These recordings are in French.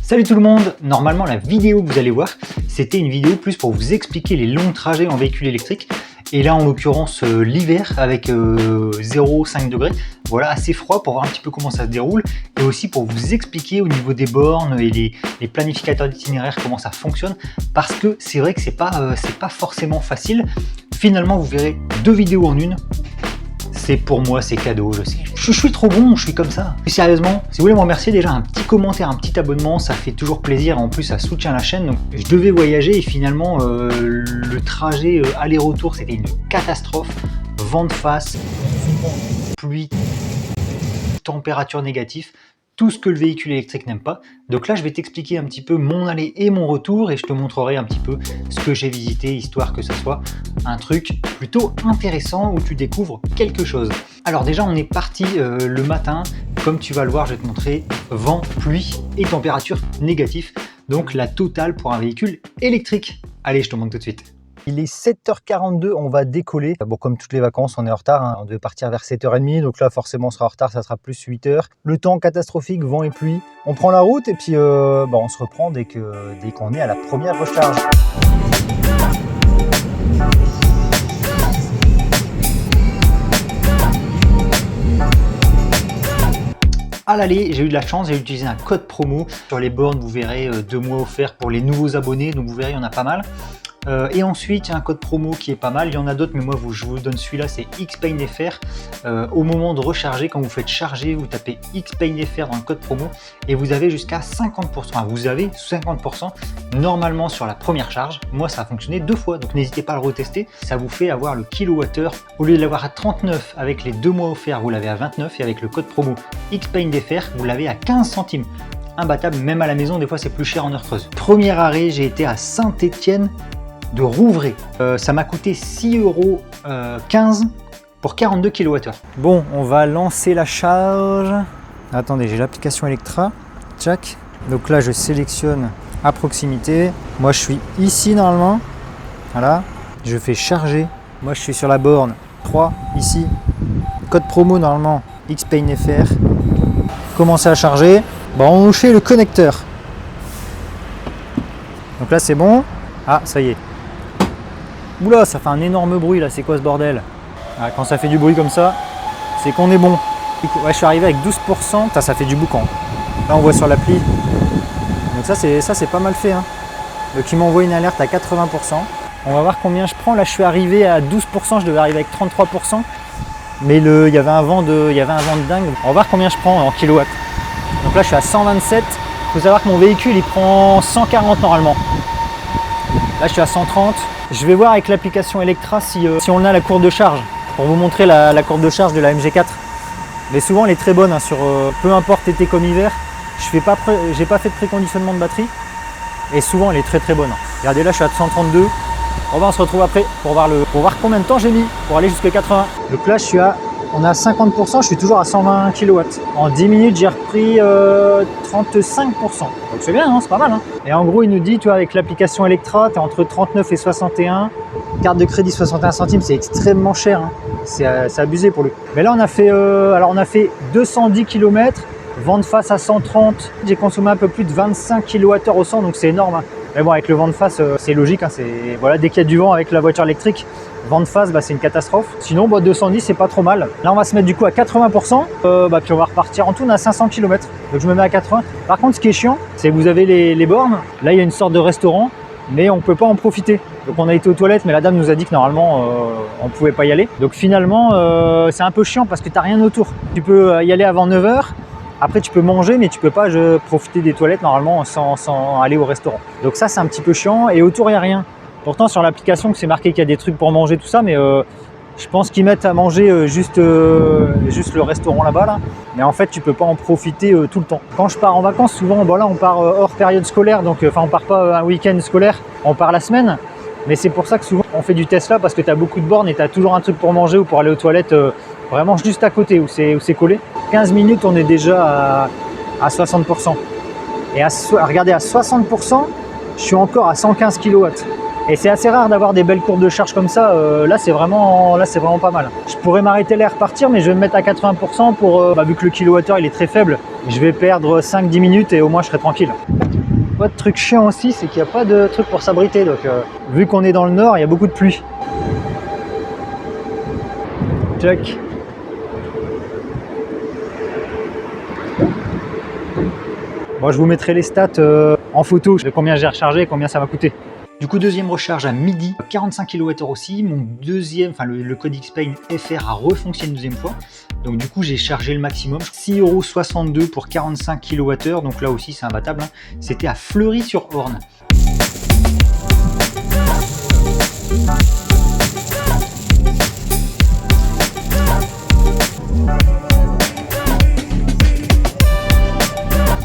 Salut tout le monde! Normalement la vidéo que vous allez voir, c'était une vidéo plus pour vous expliquer les longs trajets en véhicule électrique. Et là en l'occurrence l'hiver avec 0,5 degrés, voilà, assez froid pour voir un petit peu comment ça se déroule. Et aussi pour vous expliquer au niveau des bornes et les planificateurs d'itinéraire comment ça fonctionne. Parce que c'est vrai que c'est pas forcément facile. Finalement vous verrez deux vidéos en une. C'est pour moi, c'est cadeau, je sais. Je suis trop bon, je suis comme ça. Et sérieusement, si vous voulez me remercier, déjà un petit commentaire, un petit abonnement, ça fait toujours plaisir. En plus, ça soutient la chaîne. Donc, je devais voyager et finalement, le trajet aller-retour, c'était une catastrophe. Vent de face, pluie, température négative. Tout ce que le véhicule électrique n'aime pas. Donc là, je vais t'expliquer un petit peu mon aller et mon retour et je te montrerai un petit peu ce que j'ai visité, histoire que ça soit un truc plutôt intéressant où tu découvres quelque chose. Alors déjà, on est parti le matin. Comme tu vas le voir, je vais te montrer vent, pluie et température négative. Donc la totale pour un véhicule électrique. Allez, je te montre tout de suite. Il est 7h42, on va décoller. Bon, comme toutes les vacances, on est en retard, hein. On devait partir vers 7h30, donc là forcément on sera en retard, ça sera plus 8h. Le temps catastrophique, vent et pluie. On prend la route et puis on se reprend dès qu'on est à la première recharge. À l'aller, j'ai eu de la chance, j'ai utilisé un code promo. Sur les bornes, vous verrez 2 mois offerts pour les nouveaux abonnés, donc vous verrez, il y en a pas mal. Et ensuite, il y a un code promo qui est pas mal. Il y en a d'autres, mais moi, je vous donne celui-là, c'est XPayneFR. Au moment de recharger, quand vous faites charger, vous tapez XPayneFR dans le code promo et vous avez jusqu'à 50%. Enfin, vous avez 50% normalement sur la première charge. Moi, ça a fonctionné 2 fois, donc n'hésitez pas à le retester. Ça vous fait avoir le kilowattheure. Au lieu de l'avoir à 39 avec les 2 mois offerts, vous l'avez à 29 et avec le code promo XPayneFR, vous l'avez à 15 centimes. Imbattable, même à la maison, des fois, c'est plus cher en heure creuse. Premier arrêt, j'ai été à Saint-Étienne de Rouvray. Ça m'a coûté 6,15 € pour 42 kWh. Bon, on va lancer la charge. Attendez, j'ai l'application Electra. Tchac. Donc là, je sélectionne à proximité. Moi, je suis ici normalement. Voilà. Je fais charger. Moi, je suis sur la borne 3 ici. Code promo normalement XPayneFR. Commencer à charger. Bon, on fait le connecteur. Donc là, c'est bon. Ah, ça y est. Oula, ça fait un énorme bruit là, c'est quoi ce bordel? Ah, quand ça fait du bruit comme ça, c'est qu'on est bon. Ouais, je suis arrivé avec 12%, ça fait du boucan. Là on voit sur l'appli. Donc ça c'est pas mal fait, hein. Donc il m'envoie une alerte à 80%. On va voir combien je prends. Là je suis arrivé à 12%, je devais arriver avec 33%. Mais il y avait un vent de dingue. On va voir combien je prends en kilowatts. Donc là je suis à 127. Il faut savoir que mon véhicule il prend 140 normalement. Là je suis à 130. Je vais voir avec l'application Electra si on a la courbe de charge pour vous montrer la courbe de charge de la MG4. Mais souvent elle est très bonne, hein, sur peu importe été comme hiver. J'ai pas fait de préconditionnement de batterie et souvent elle est très bonne. Regardez, là je suis à 132. On se retrouve après pour voir combien de temps j'ai mis pour aller jusqu'à 80. Donc là on est à 50%, je suis toujours à 120 kW. En 10 minutes, j'ai repris 35%. Donc c'est bien, hein, c'est pas mal. Hein. Et en gros, il nous dit, tu vois, avec l'application Electra, tu es entre 39 et 61. Carte de crédit 61 centimes, c'est extrêmement cher. Hein. C'est abusé pour lui. Mais là, on a fait 210 km, vent de face à 130. J'ai consommé un peu plus de 25 kWh au 100, donc c'est énorme. Hein. Mais bon, avec le vent de face, c'est logique. Hein, voilà, dès qu'il y a du vent avec la voiture électrique, vent de face, c'est une catastrophe. Sinon, 210, c'est pas trop mal. Là, on va se mettre du coup à 80%. Puis on va repartir. En tout, on a 500 km. Donc je me mets à 80. Par contre, ce qui est chiant, c'est que vous avez les bornes. Là, il y a une sorte de restaurant, mais on peut pas en profiter. Donc on a été aux toilettes, mais la dame nous a dit que normalement, on pouvait pas y aller. Donc finalement, c'est un peu chiant parce que tu n'as rien autour. Tu peux y aller avant 9h. Après, tu peux manger, mais tu peux pas profiter des toilettes normalement sans aller au restaurant. Donc ça, c'est un petit peu chiant. Et autour, il n'y a rien. Pourtant, sur l'application, c'est marqué qu'il y a des trucs pour manger, tout ça, mais je pense qu'ils mettent à manger juste le restaurant là-bas. Là. Mais en fait, tu peux pas en profiter tout le temps. Quand je pars en vacances, souvent, là, on part hors période scolaire. Donc, on part pas un week-end scolaire, on part la semaine. Mais c'est pour ça que souvent, on fait du Tesla parce que tu as beaucoup de bornes et tu as toujours un truc pour manger ou pour aller aux toilettes vraiment juste à côté où c'est collé. 15 minutes, on est déjà à 60%. Et regardez, à 60%, je suis encore à 115 kW. Et c'est assez rare d'avoir des belles courbes de charge comme ça. Là, c'est vraiment pas mal. Je pourrais m'arrêter là et repartir, mais je vais me mettre à 80% pour, vu que le kilowattheure il est très faible, je vais perdre 5-10 minutes et au moins je serai tranquille. Autre truc chiant aussi, c'est qu'il n'y a pas de truc pour s'abriter. Donc, vu qu'on est dans le nord, il y a beaucoup de pluie. Check. Bon, je vous mettrai les stats en photo de combien j'ai rechargé et combien ça va coûter. Du coup, deuxième recharge à midi, 45 kWh aussi. Mon deuxième, le code Xpain FR a refonctionné une deuxième fois. Donc du coup, j'ai chargé le maximum. 6,62 € pour 45 kWh. Donc là aussi, c'est imbattable. Hein. C'était à Fleury-sur-Orne.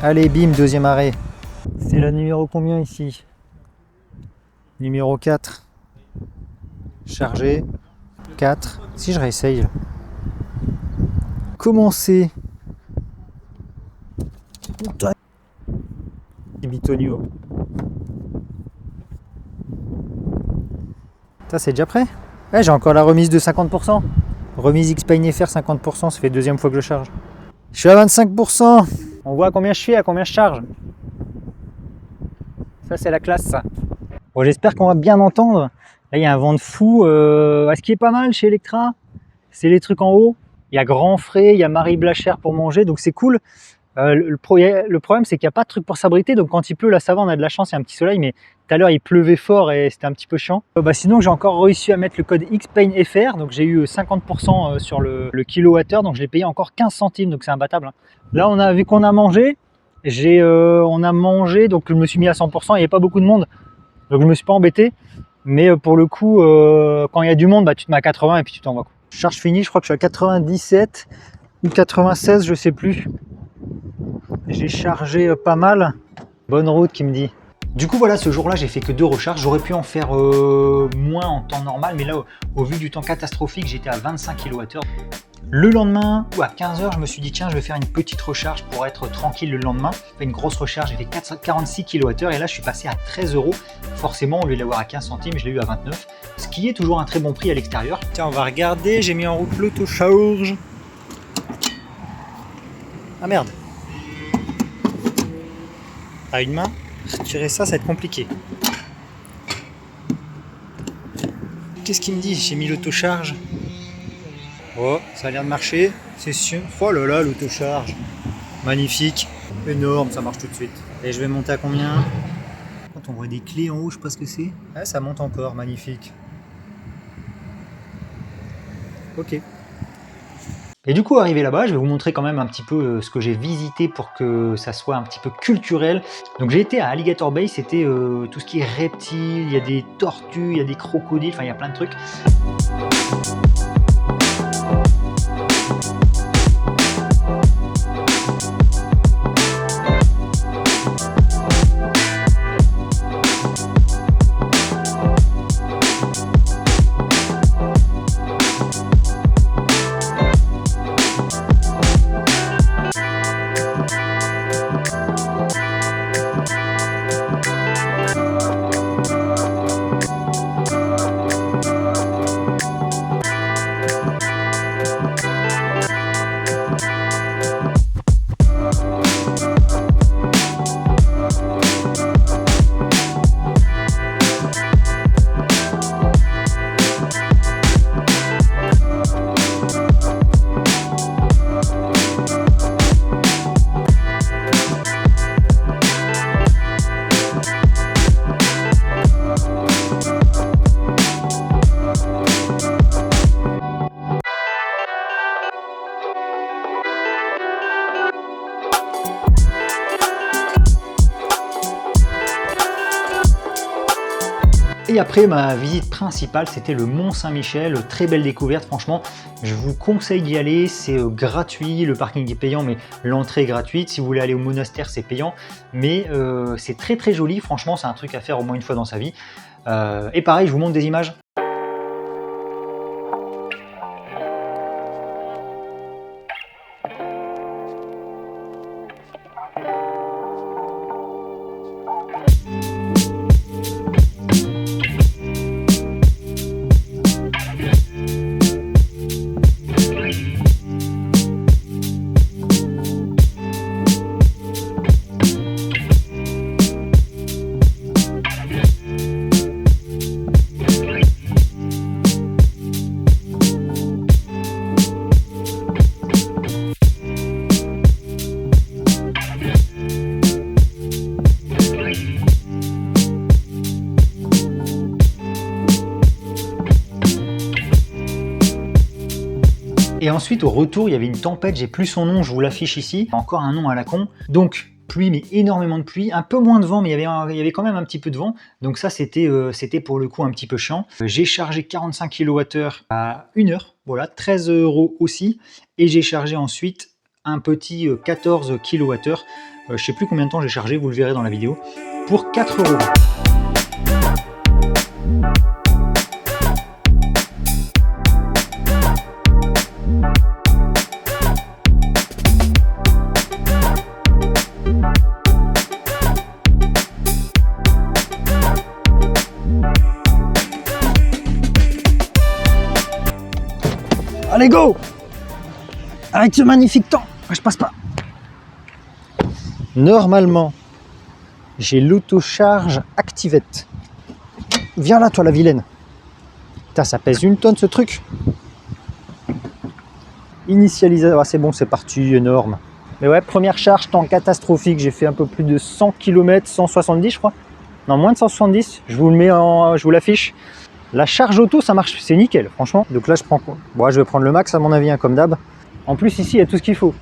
Allez, bim, deuxième arrêt. C'est la numéro combien ici? Numéro 4. Chargé. 4. Si je réessaye. Commencer. Bitonio. Ça, c'est déjà prêt? Ouais, j'ai encore la remise de 50%. Remise Xpain FR 50%, ça fait deuxième fois que je charge. Je suis à 25%. On voit à combien je suis, à combien je charge. Ça, c'est la classe, ça. Bon, j'espère qu'on va bien entendre. Là, il y a un vent de fou. Ce qui est pas mal chez Electra, c'est les trucs en haut. Il y a Grand Frais, il y a Marie Blachère pour manger, donc c'est cool. Le problème, c'est qu'il n'y a pas de truc pour s'abriter. Donc quand il pleut, là, ça va, on a de la chance, il y a un petit soleil. Mais tout à l'heure, il pleuvait fort et c'était un petit peu chiant. Sinon, j'ai encore réussi à mettre le code Xpain FR. Donc j'ai eu 50% sur le kilowattheure. Donc je l'ai payé encore 15 centimes. Donc c'est imbattable. Hein. Là, vu qu'on a mangé, on a mangé. Donc je me suis mis à 100%. Il n'y avait pas beaucoup de monde. Donc je me suis pas embêté. Mais pour le coup, quand il y a du monde, tu te mets à 80 et puis tu t'envoies. Charge finie, je crois que je suis à 97 ou 96, je sais plus. J'ai chargé pas mal. Bonne route qui me dit. Du coup voilà, ce jour-là, j'ai fait que 2 recharges. J'aurais pu en faire moins en temps normal, mais là, au vu du temps catastrophique, j'étais à 25 kWh. Le lendemain, à 15 h, je me suis dit tiens, je vais faire une petite recharge pour être tranquille le lendemain. J'ai fait une grosse recharge, j'ai fait 46 kWh et là je suis passé à 13 €. Forcément, au lieu de l'avoir à 15 centimes, je l'ai eu à 29, ce qui est toujours un très bon prix à l'extérieur. Tiens, on va regarder, j'ai mis en route l'auto-charge. Ah merde. À une main, retirer ça, ça va être compliqué. Qu'est-ce qu'il me dit? J'ai mis l'autocharge. Oh, ça a l'air de marcher, c'est sûr. Oh là là, l'autocharge. Magnifique, énorme, ça marche tout de suite. Et je vais monter à combien? Quand on voit des clés en haut, je sais pas ce que c'est. Ah, ça monte encore, magnifique. Ok. Et du coup, arrivé là-bas, je vais vous montrer quand même un petit peu ce que j'ai visité pour que ça soit un petit peu culturel. Donc j'ai été à Alligator Bay, c'était tout ce qui est reptiles, il y a des tortues, il y a des crocodiles, enfin il y a plein de trucs. Et après, ma visite principale, c'était le Mont Saint-Michel. Très belle découverte, franchement. Je vous conseille d'y aller. C'est gratuit. Le parking est payant, mais l'entrée est gratuite. Si vous voulez aller au monastère, c'est payant. Mais c'est très très joli. Franchement, c'est un truc à faire au moins une fois dans sa vie. Et pareil, je vous montre des images. Et ensuite, au retour, il y avait une tempête, j'ai plus son nom, je vous l'affiche ici. Encore un nom à la con. Donc, pluie, mais énormément de pluie. Un peu moins de vent, mais il y avait quand même un petit peu de vent. Donc ça, c'était pour le coup un petit peu chiant. J'ai chargé 45 kWh à 1 heure. Voilà, 13 € aussi. Et j'ai chargé ensuite un petit 14 kWh. Je sais plus combien de temps j'ai chargé, vous le verrez dans la vidéo. Pour 4 €. Allez, go! Avec ce magnifique temps, je passe pas. Normalement, j'ai l'autocharge Activette. Viens là, toi, la vilaine. Putain, ça pèse 1 tonne ce truc. Initialisateur, ah, c'est bon, c'est parti, énorme. Mais ouais, première charge, temps catastrophique. J'ai fait un peu plus de 100 km, 170 je crois. Non, moins de 170. Je vous le mets je vous l'affiche. La charge auto, ça marche, c'est nickel, franchement. Donc là, je prends quoi? Bon, je vais prendre le max à mon avis, hein, comme d'hab. En plus, ici, il y a tout ce qu'il faut.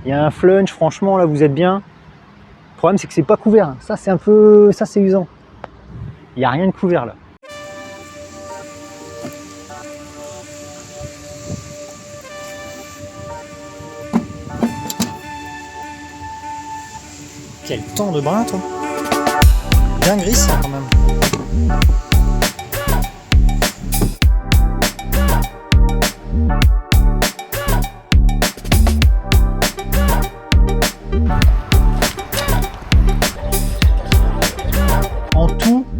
Il y a un flunch, franchement, là, vous êtes bien. Le problème, c'est que c'est pas couvert. Ça, c'est un peu... Ça, c'est usant. Il n'y a rien de couvert, là. Quel temps de brin, toi. Bien gris, ça, quand même.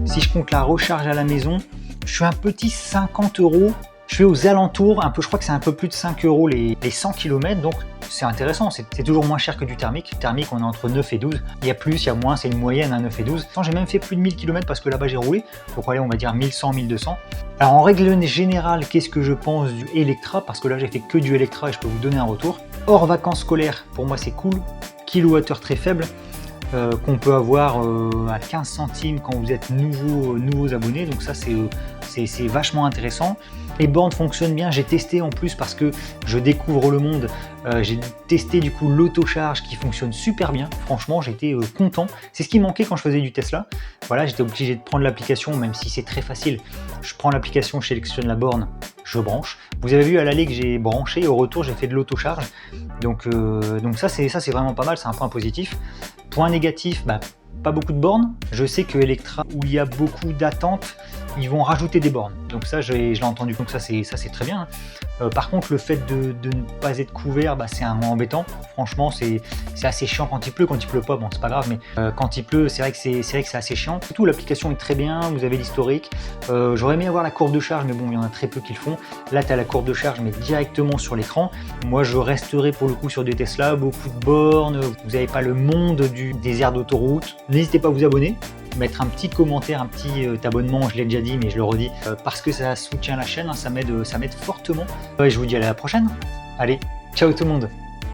Si je compte la recharge à la maison, je suis un petit 50 €. Je suis aux alentours, un peu, je crois que c'est un peu plus de 5 € les 100 km, donc c'est intéressant, c'est toujours moins cher que du thermique. Thermique, on est entre 9 et 12. Il y a plus, il y a moins, c'est une moyenne à 9 et 12. J'ai même fait plus de 1000 km parce que là-bas j'ai roulé, donc allez, on va dire 1100, 1200. Alors en règle générale, qu'est-ce que je pense du Electra? Parce que là j'ai fait que du Electra et je peux vous donner un retour. Hors vacances scolaires, pour moi c'est cool, kilowattheure très faible. Qu'on peut avoir à 15 centimes quand vous êtes nouveaux abonnés, donc ça c'est vachement intéressant. Les bornes fonctionnent bien, j'ai testé en plus parce que je découvre le monde, j'ai testé du coup l'autocharge qui fonctionne super bien, franchement j'étais content, c'est ce qui manquait quand je faisais du Tesla. Voilà, j'étais obligé de prendre l'application, même si c'est très facile, je prends l'application, je sélectionne la borne, je branche. Vous avez vu à l'aller que j'ai branché et au retour j'ai fait de l'autocharge, donc ça c'est vraiment pas mal, c'est un point positif. Point négatif, pas beaucoup de bornes. Je sais que Electra, où il y a beaucoup d'attentes, ils vont rajouter des bornes. Donc ça, je l'ai entendu, donc ça c'est très bien. Par contre, le fait de ne pas être couvert, c'est un embêtant. Franchement, c'est assez chiant quand il pleut. Quand il pleut pas, bon, c'est pas grave, mais quand il pleut, c'est vrai que c'est assez chiant. Surtout, l'application est très bien, vous avez l'historique. J'aurais aimé avoir la courbe de charge, mais bon, il y en a très peu qui le font. Là, tu as la courbe de charge, mais directement sur l'écran. Moi, je resterai pour le coup sur des Tesla, beaucoup de bornes. Vous n'avez pas le monde des aires d'autoroute. N'hésitez pas à vous abonner. Mettre un petit commentaire, un petit abonnement, je l'ai déjà dit mais je le redis, parce que ça soutient la chaîne, hein, ça m'aide fortement. Je vous dis à la prochaine, allez, ciao tout le monde.